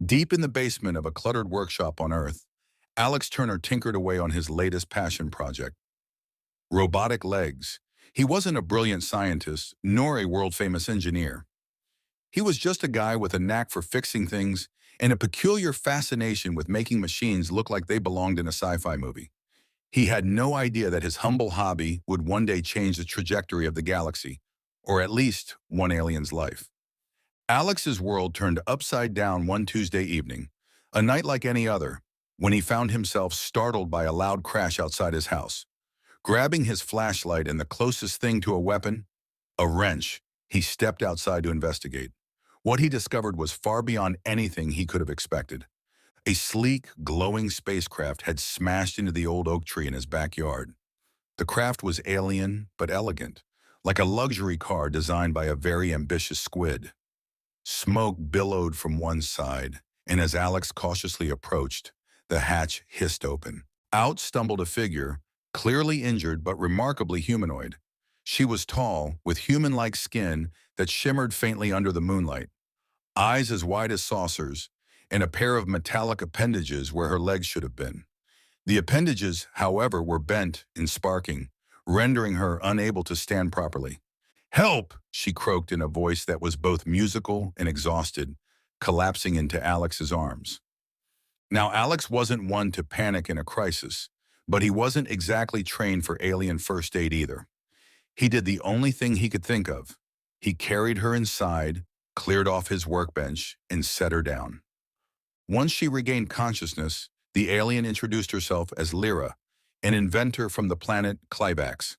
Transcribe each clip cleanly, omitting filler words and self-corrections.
Deep in the basement of a cluttered workshop on Earth, Alex Turner tinkered away on his latest passion project, robotic legs. He wasn't a brilliant scientist, nor a world-famous engineer. He was just a guy with a knack for fixing things and a peculiar fascination with making machines look like they belonged in a sci-fi movie. He had no idea that his humble hobby would one day change the trajectory of the galaxy, or at least one alien's life. Alex's world turned upside down one Tuesday evening, a night like any other, when he found himself startled by a loud crash outside his house. Grabbing his flashlight and the closest thing to a weapon, a wrench, he stepped outside to investigate. What he discovered was far beyond anything he could have expected. A sleek, glowing spacecraft had smashed into the old oak tree in his backyard. The craft was alien but elegant, like a luxury car designed by a very ambitious squid. Smoke billowed from one side, and as Alex cautiously approached, the hatch hissed open. Out stumbled a figure, clearly injured but remarkably humanoid. She was tall, with human-like skin that shimmered faintly under the moonlight, eyes as wide as saucers, and a pair of metallic appendages where her legs should have been. The appendages, however, were bent and sparking, rendering her unable to stand properly. "Help!" she croaked in a voice that was both musical and exhausted, collapsing into Alex's arms. Now, Alex wasn't one to panic in a crisis, but he wasn't exactly trained for alien first aid either. He did the only thing he could think of. He carried her inside, cleared off his workbench, and set her down. Once she regained consciousness, the alien introduced herself as Lyra, an inventor from the planet Clivax.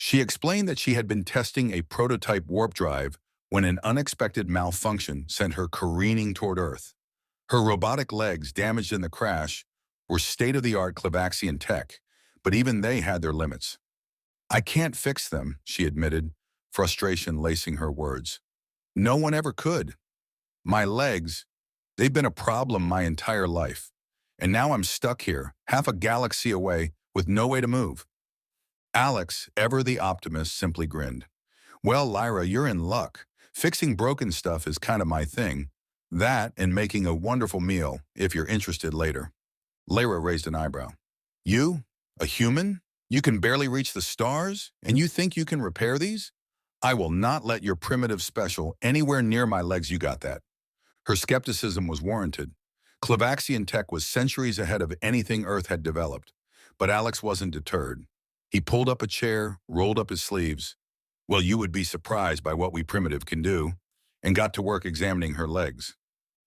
She explained that she had been testing a prototype warp drive when an unexpected malfunction sent her careening toward Earth. Her robotic legs, damaged in the crash, were state-of-the-art Clivaxian tech, but even they had their limits. "I can't fix them," she admitted, frustration lacing her words. "No one ever could. My legs, they've been a problem my entire life. And now I'm stuck here, half a galaxy away, with no way to move." Alex, ever the optimist, simply grinned. "Well, Lyra, you're in luck. Fixing broken stuff is kind of my thing. That and making a wonderful meal, if you're interested later." Lyra raised an eyebrow. "You? A human? You can barely reach the stars? And you think you can repair these? I will not let your primitive special anywhere near my legs, you got that." Her skepticism was warranted. Clivaxian tech was centuries ahead of anything Earth had developed. But Alex wasn't deterred. He pulled up a chair, rolled up his sleeves. "Well, you would be surprised by what we primitive can do," and got to work examining her legs.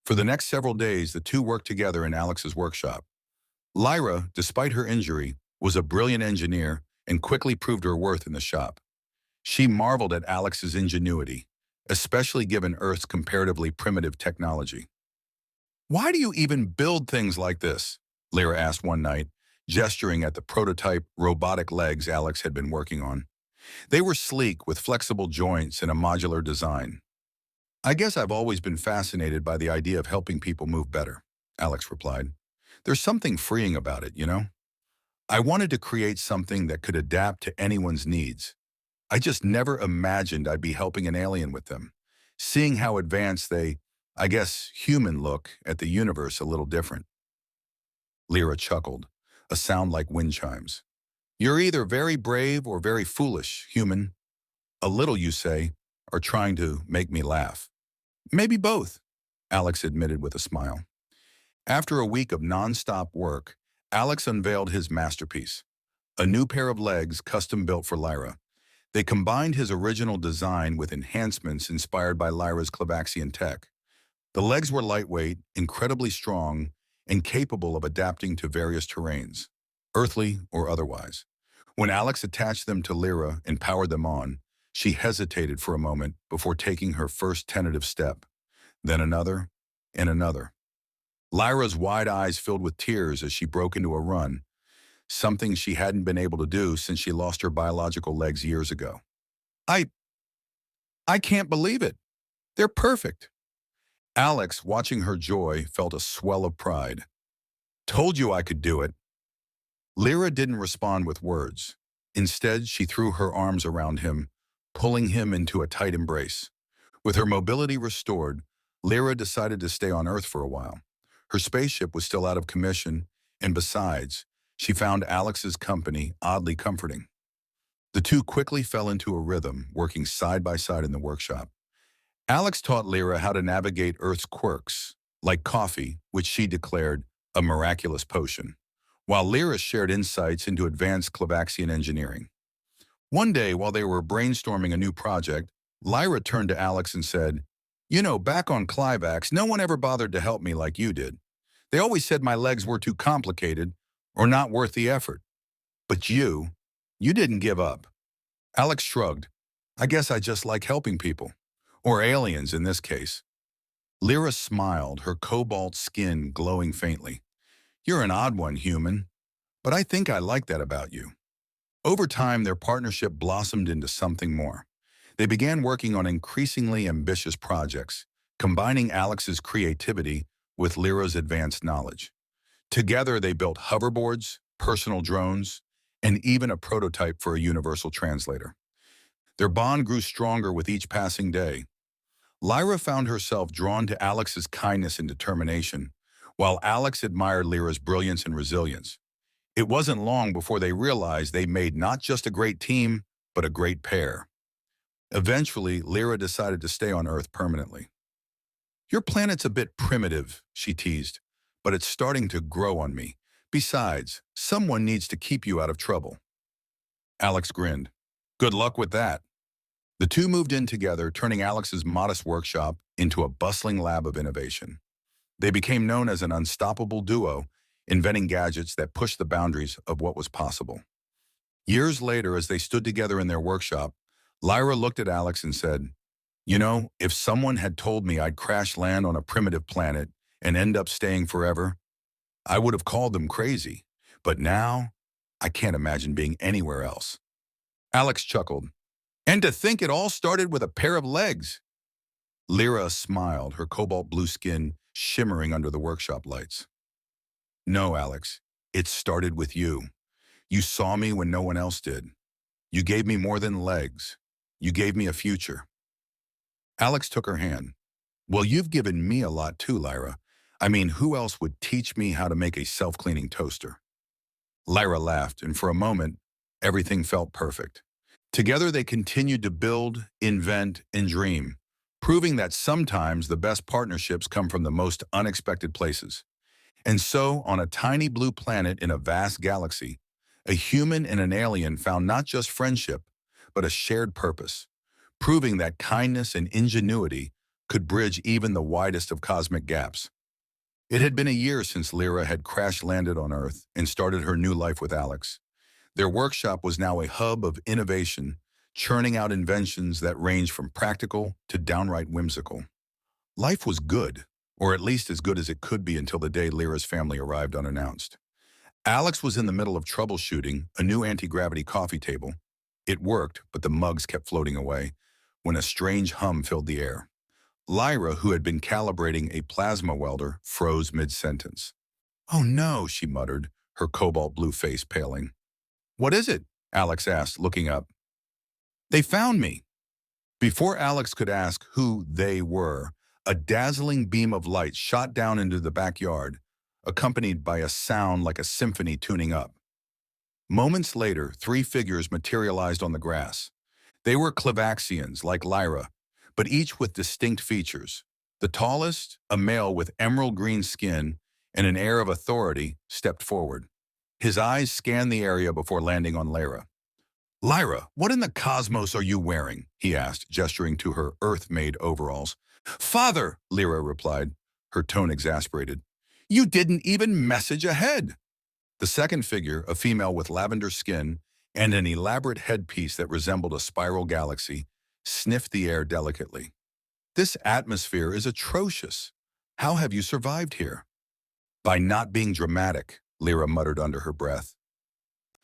For the next several days, the two worked together in Alex's workshop. Lyra, despite her injury, was a brilliant engineer and quickly proved her worth in the shop. She marveled at Alex's ingenuity, especially given Earth's comparatively primitive technology. "Why do you even build things like this?" Lyra asked one night, gesturing at the prototype robotic legs Alex had been working on. They were sleek with flexible joints and a modular design. "I guess I've always been fascinated by the idea of helping people move better," Alex replied. "There's something freeing about it, you know? I wanted to create something that could adapt to anyone's needs. I just never imagined I'd be helping an alien with them, seeing how advanced they, I guess, human look at the universe a little different." Lyra chuckled, a sound like wind chimes. "You're either very brave or very foolish, human. A little, you say, are trying to make me laugh." "Maybe both," Alex admitted with a smile. After a week of non-stop work, Alex unveiled his masterpiece, a new pair of legs custom-built for Lyra. They combined his original design with enhancements inspired by Lyra's Clivaxian tech. The legs were lightweight, incredibly strong, and capable of adapting to various terrains, earthly or otherwise. When Alex attached them to Lyra and powered them on, she hesitated for a moment before taking her first tentative step, then another and another. Lyra's wide eyes filled with tears as she broke into a run, something she hadn't been able to do since she lost her biological legs years ago. I I can't believe it. They're perfect." Alex, watching her joy, felt a swell of pride. "Told you I could do it." Lyra didn't respond with words. Instead, she threw her arms around him, pulling him into a tight embrace. With her mobility restored, Lyra decided to stay on Earth for a while. Her spaceship was still out of commission, and besides, she found Alex's company oddly comforting. The two quickly fell into a rhythm, working side by side in the workshop. Alex taught Lyra how to navigate Earth's quirks, like coffee, which she declared a miraculous potion, while Lyra shared insights into advanced Clavaxian engineering. One day, while they were brainstorming a new project, Lyra turned to Alex and said, "You know, back on Clivax, no one ever bothered to help me like you did. They always said my legs were too complicated or not worth the effort. But you didn't give up." Alex shrugged. "I guess I just like helping people. Or aliens in this case." Lyra smiled, her cobalt skin glowing faintly. "You're an odd one, human, but I think I like that about you." Over time, their partnership blossomed into something more. They began working on increasingly ambitious projects, combining Alex's creativity with Lyra's advanced knowledge. Together, they built hoverboards, personal drones, and even a prototype for a universal translator. Their bond grew stronger with each passing day. Lyra found herself drawn to Alex's kindness and determination, while Alex admired Lyra's brilliance and resilience. It wasn't long before they realized they made not just a great team, but a great pair. Eventually, Lyra decided to stay on Earth permanently. "Your planet's a bit primitive," she teased, "but it's starting to grow on me. Besides, someone needs to keep you out of trouble." Alex grinned. "Good luck with that." The two moved in together, turning Alex's modest workshop into a bustling lab of innovation. They became known as an unstoppable duo, inventing gadgets that pushed the boundaries of what was possible. Years later, as they stood together in their workshop, Lyra looked at Alex and said, "You know, if someone had told me I'd crash land on a primitive planet and end up staying forever, I would have called them crazy. But now, I can't imagine being anywhere else." Alex chuckled. "And to think it all started with a pair of legs." Lyra smiled, her cobalt blue skin shimmering under the workshop lights. "No, Alex, it started with you. You saw me when no one else did. You gave me more than legs. You gave me a future." Alex took her hand. "Well, you've given me a lot too, Lyra. I mean, who else would teach me how to make a self-cleaning toaster?" Lyra laughed, and for a moment, everything felt perfect. Together, they continued to build, invent, and dream, proving that sometimes the best partnerships come from the most unexpected places. And so, on a tiny blue planet in a vast galaxy, a human and an alien found not just friendship, but a shared purpose, proving that kindness and ingenuity could bridge even the widest of cosmic gaps. It had been a year since Lyra had crash-landed on Earth and started her new life with Alex. Their workshop was now a hub of innovation, churning out inventions that ranged from practical to downright whimsical. Life was good, or at least as good as it could be until the day Lyra's family arrived unannounced. Alex was in the middle of troubleshooting a new anti-gravity coffee table. It worked, but the mugs kept floating away when a strange hum filled the air. Lyra, who had been calibrating a plasma welder, froze mid-sentence. "Oh no," she muttered, her cobalt blue face paling. "What is it?" Alex asked, looking up. "They found me." Before Alex could ask who they were, a dazzling beam of light shot down into the backyard, accompanied by a sound like a symphony tuning up. Moments later, three figures materialized on the grass. They were Clavaxians, like Lyra, but each with distinct features. The tallest, a male with emerald green skin and an air of authority, stepped forward. His eyes scanned the area before landing on Lyra. "Lyra, what in the cosmos are you wearing?" he asked, gesturing to her Earth-made overalls. "Father," Lyra replied, her tone exasperated. "You didn't even message ahead." The second figure, a female with lavender skin and an elaborate headpiece that resembled a spiral galaxy, sniffed the air delicately. "This atmosphere is atrocious. How have you survived here?" "By not being dramatic," Lyra muttered under her breath.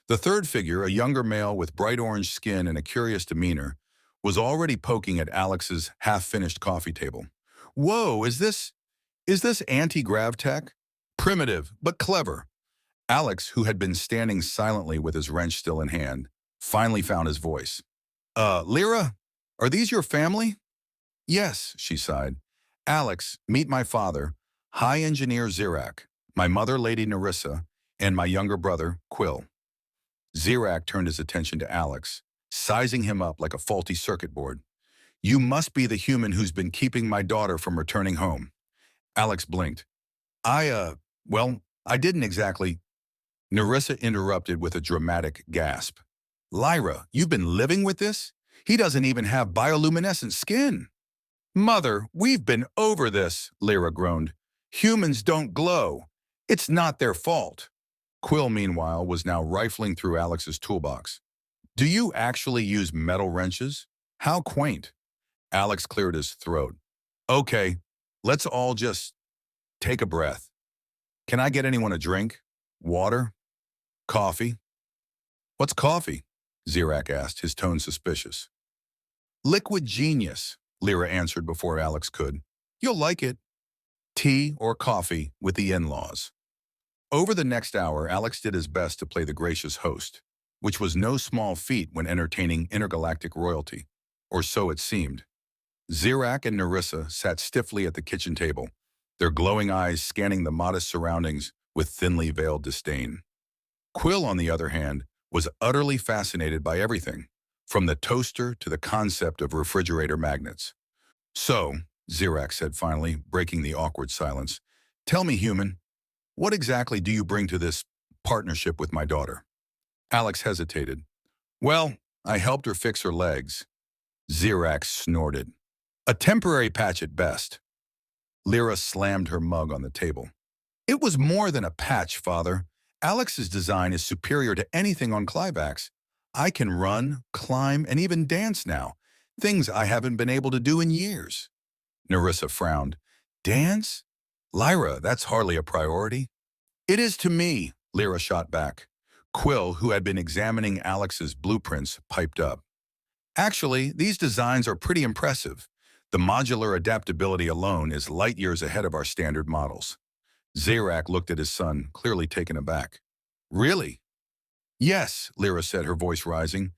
The third figure, a younger male with bright orange skin and a curious demeanor, was already poking at Alex's half-finished coffee table. "Whoa, is this anti-grav tech? Primitive, but clever." Alex, who had been standing silently with his wrench still in hand, finally found his voice. Lyra, are these your family?" "Yes," she sighed. "Alex, meet my father. High engineer Zirak, my mother, Lady Narissa, and my younger brother, Quill. Zirak turned his attention to Alex, sizing him up like a faulty circuit board. You must be the human who's been keeping my daughter from returning home. Alex blinked. Well, I didn't exactly. Narissa interrupted with a dramatic gasp. Lyra, you've been living with this? He doesn't even have bioluminescent skin. Mother, we've been over this, Lyra groaned. Humans don't glow. It's not their fault. Quill, meanwhile, was now rifling through Alex's toolbox. Do you actually use metal wrenches? How quaint. Alex cleared his throat. Okay, let's all just take a breath. Can I get anyone a drink? Water? Coffee? What's coffee? Zirak asked, his tone suspicious. Liquid genius, Lyra answered before Alex could. You'll like it. Tea or coffee with the in-laws. Over the next hour, Alex did his best to play the gracious host, which was no small feat when entertaining intergalactic royalty, or so it seemed. Zirak and Narissa sat stiffly at the kitchen table, their glowing eyes scanning the modest surroundings with thinly veiled disdain. Quill, on the other hand, was utterly fascinated by everything, from the toaster to the concept of refrigerator magnets. So, Zirak said finally, breaking the awkward silence, tell me, human, what exactly do you bring to this partnership with my daughter? Alex hesitated. Well, I helped her fix her legs. Zirak snorted. A temporary patch at best. Lyra slammed her mug on the table. It was more than a patch, Father. Alex's design is superior to anything on Clivax. I can run, climb, and even dance now, things I haven't been able to do in years. Narissa frowned. Dance? Lyra, that's hardly a priority. It is to me, Lyra shot back. Quill, who had been examining Alex's blueprints, piped up. Actually, these designs are pretty impressive. The modular adaptability alone is light years ahead of our standard models. Zirak looked at his son, clearly taken aback. Really? Yes, Lyra said, her voice rising.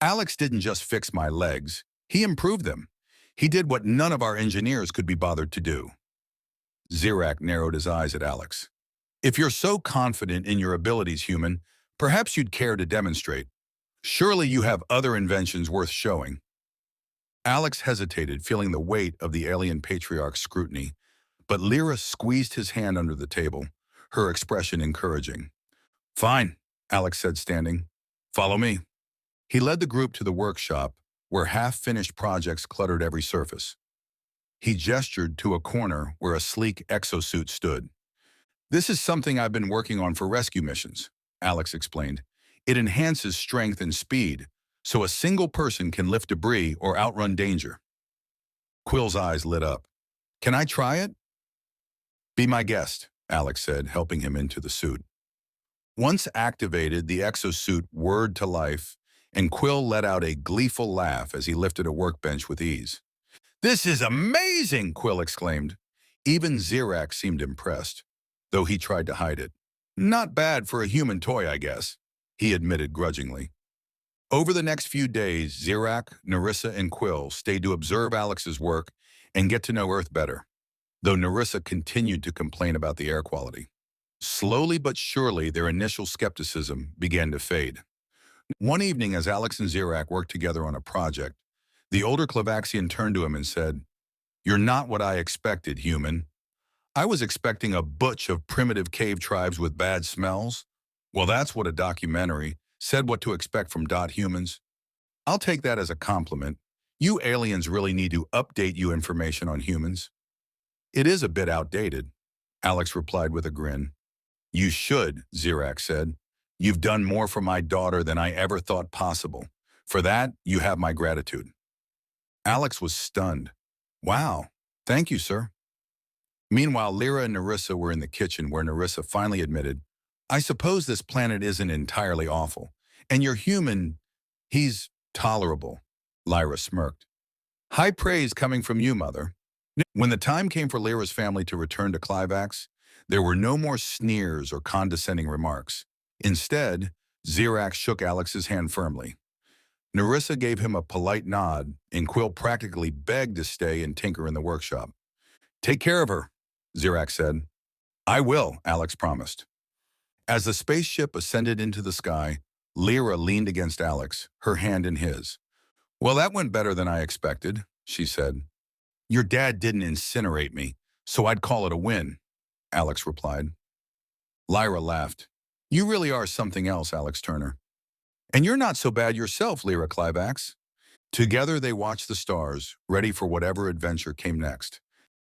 Alex didn't just fix my legs. He improved them. He did what none of our engineers could be bothered to do. Zirak narrowed his eyes at Alex. If you're so confident in your abilities, human, perhaps you'd care to demonstrate. Surely you have other inventions worth showing. Alex hesitated, feeling the weight of the alien patriarch's scrutiny, but Lyra squeezed his hand under the table, her expression encouraging. Fine, Alex said, standing. Follow me. He led the group to the workshop, where half-finished projects cluttered every surface. He gestured to a corner where a sleek exosuit stood. This is something I've been working on for rescue missions, Alex explained. It enhances strength and speed, so a single person can lift debris or outrun danger. Quill's eyes lit up. Can I try it? Be my guest, Alex said, helping him into the suit. Once activated, the exosuit whirred to life, and Quill let out a gleeful laugh as he lifted a workbench with ease. This is amazing, Quill exclaimed. Even Zirak seemed impressed, though he tried to hide it. Not bad for a human toy, I guess, he admitted grudgingly. Over the next few days, Zirak, Narissa, and Quill stayed to observe Alex's work and get to know Earth better, though Narissa continued to complain about the air quality. Slowly but surely, their initial skepticism began to fade. One evening, as Alex and Zirak worked together on a project, the older Clivaxian turned to him and said, You're not what I expected, human. I was expecting a butch of primitive cave tribes with bad smells. Well, that's what a documentary said what to expect from humans. I'll take that as a compliment. You aliens really need to update you information on humans. It is a bit outdated, Alex replied with a grin. You should, Zirak said. You've done more for my daughter than I ever thought possible. For that, you have my gratitude. Alex was stunned. Wow, thank you, sir. Meanwhile, Lyra and Narissa were in the kitchen where Narissa finally admitted, I suppose this planet isn't entirely awful. And your human, he's tolerable. Lyra smirked. High praise coming from you, Mother. When the time came for Lyra's family to return to Clivax, there were no more sneers or condescending remarks. Instead, Zirak shook Alex's hand firmly. Narissa gave him a polite nod, and Quill practically begged to stay and tinker in the workshop. Take care of her, Zirac said. I will, Alex promised. As the spaceship ascended into the sky, Lyra leaned against Alex, her hand in his. Well, that went better than I expected, she said. Your dad didn't incinerate me, so I'd call it a win, Alex replied. Lyra laughed. You really are something else, Alex Turner. And you're not so bad yourself, Lyra Clivax. Together they watched the stars, ready for whatever adventure came next.